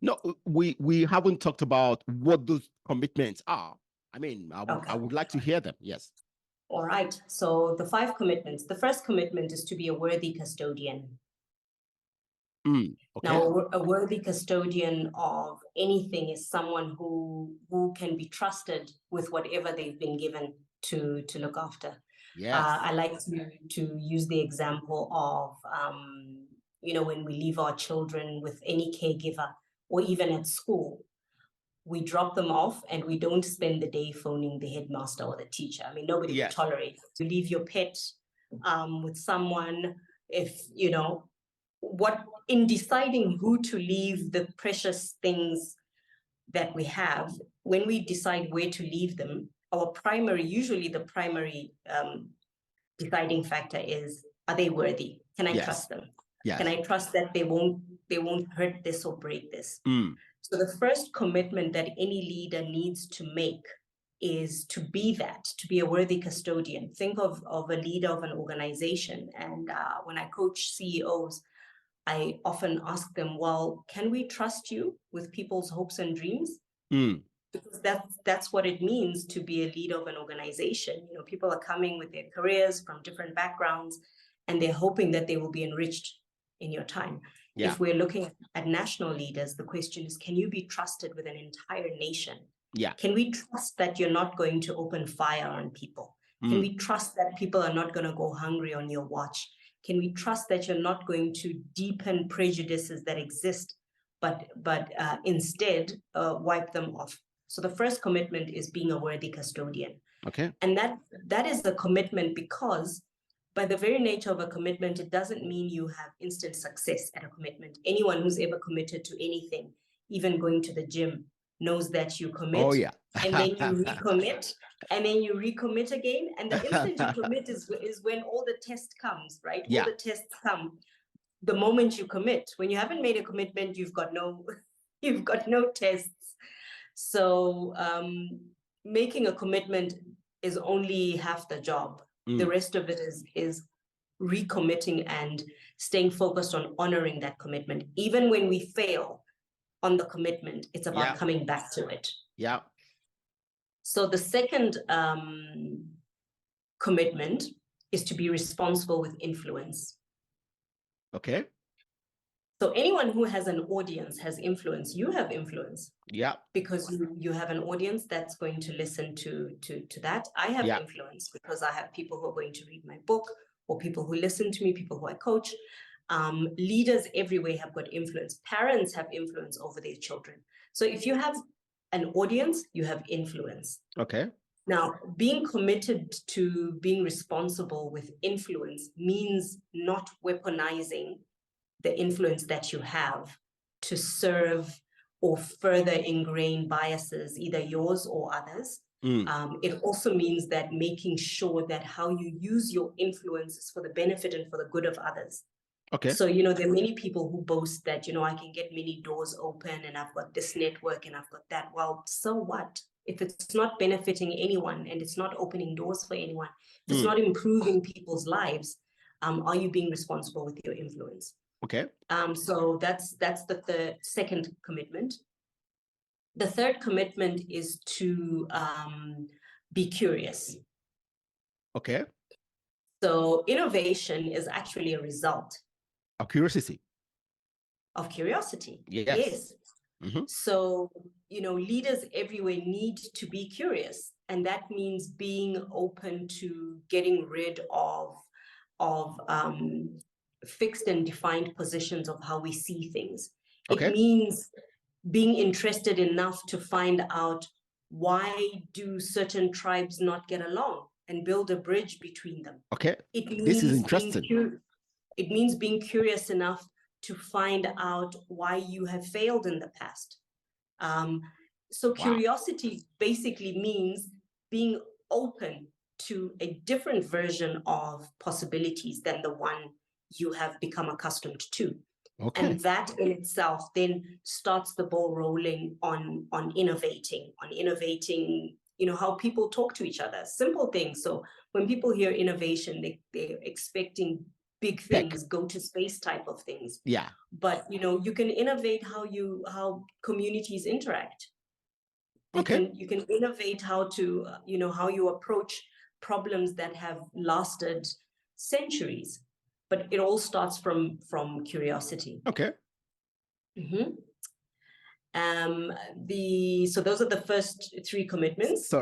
No, we haven't talked about what those commitments are. I mean, I would like to hear them. Yes. All right. So the 5 commitments. The first commitment is to be a worthy custodian. Okay. Now, a worthy custodian of anything is someone who can be trusted with whatever they've been given to look after. Yes. I like to use the example of, when we leave our children with any caregiver or even at school, we drop them off and we don't spend the day phoning the headmaster or the teacher. I mean, nobody would tolerate it. You leave your pet with someone, in deciding who to leave the precious things that we have, when we decide where to leave them, usually the primary deciding factor is, are they worthy? Can I trust them? Yes. Can I trust that they won't hurt this or break this? So the first commitment that any leader needs to make is to be a worthy custodian. Think of a leader of an organization. And when I coach CEOs, I often ask them, well, can we trust you with people's hopes and dreams? Because that's what it means to be a leader of an organization. People are coming with their careers from different backgrounds, and they're hoping that they will be enriched in your time. Yeah. If we're looking at national leaders, the question is, can you be trusted with an entire nation? Yeah. Can we trust that you're not going to open fire on people? Can we trust that people are not going to go hungry on your watch? Can we trust that you're not going to deepen prejudices that exist, but instead wipe them off? So the first commitment is being a worthy custodian. Okay. And that is a commitment because by the very nature of a commitment, it doesn't mean you have instant success at a commitment. Anyone who's ever committed to anything, even going to the gym, knows that you commit, and then you recommit, and then you recommit again. And the instant you commit is when all the test comes, right? Yeah. All the tests come the moment you commit. When you haven't made a commitment, you've got no tests. So making a commitment is only half the job. The rest of it is recommitting and staying focused on honoring that commitment. Even when we fail on the commitment, it's about coming back to it. Yeah. So the second commitment is to be responsible with influence. Okay. So anyone who has an audience has influence. You have influence. Yeah. Because you have an audience that's going to listen to that. I have influence because I have people who are going to read my book, or people who listen to me, people who I coach. Leaders everywhere have got influence. Parents have influence over their children. So if you have an audience, you have influence. Okay. Now, being committed to being responsible with influence means not weaponizing the influence that you have to serve or further ingrain biases, either yours or others. It also means that making sure that how you use your influence is for the benefit and for the good of others. Okay. So, there are many people who boast that, I can get many doors open and I've got this network and I've got that. Well, so what? If it's not benefiting anyone and it's not opening doors for anyone, if it's not improving people's lives, are you being responsible with your influence? Okay. So that's the second commitment. The third commitment is to be curious. Okay. So innovation is actually a result of curiosity. Of curiosity. Yes. So, leaders everywhere need to be curious. And that means being open to getting rid of fixed and defined positions of how we see things. Okay. It means being interested enough to find out, why do certain tribes not get along, and build a bridge between them. Okay. This is interesting. It means being curious enough to find out why you have failed in the past. So curiosity basically means being open to a different version of possibilities than the one you have become accustomed to. Okay. And that in itself then starts the ball rolling on innovating, how people talk to each other, simple things. So when people hear innovation, they're expecting big things, go to space type of things. Yeah. But you can innovate how communities interact. You can innovate how to how you approach problems that have lasted centuries. But it all starts from curiosity. Okay. Mm-hmm. So those are the first 3 commitments. So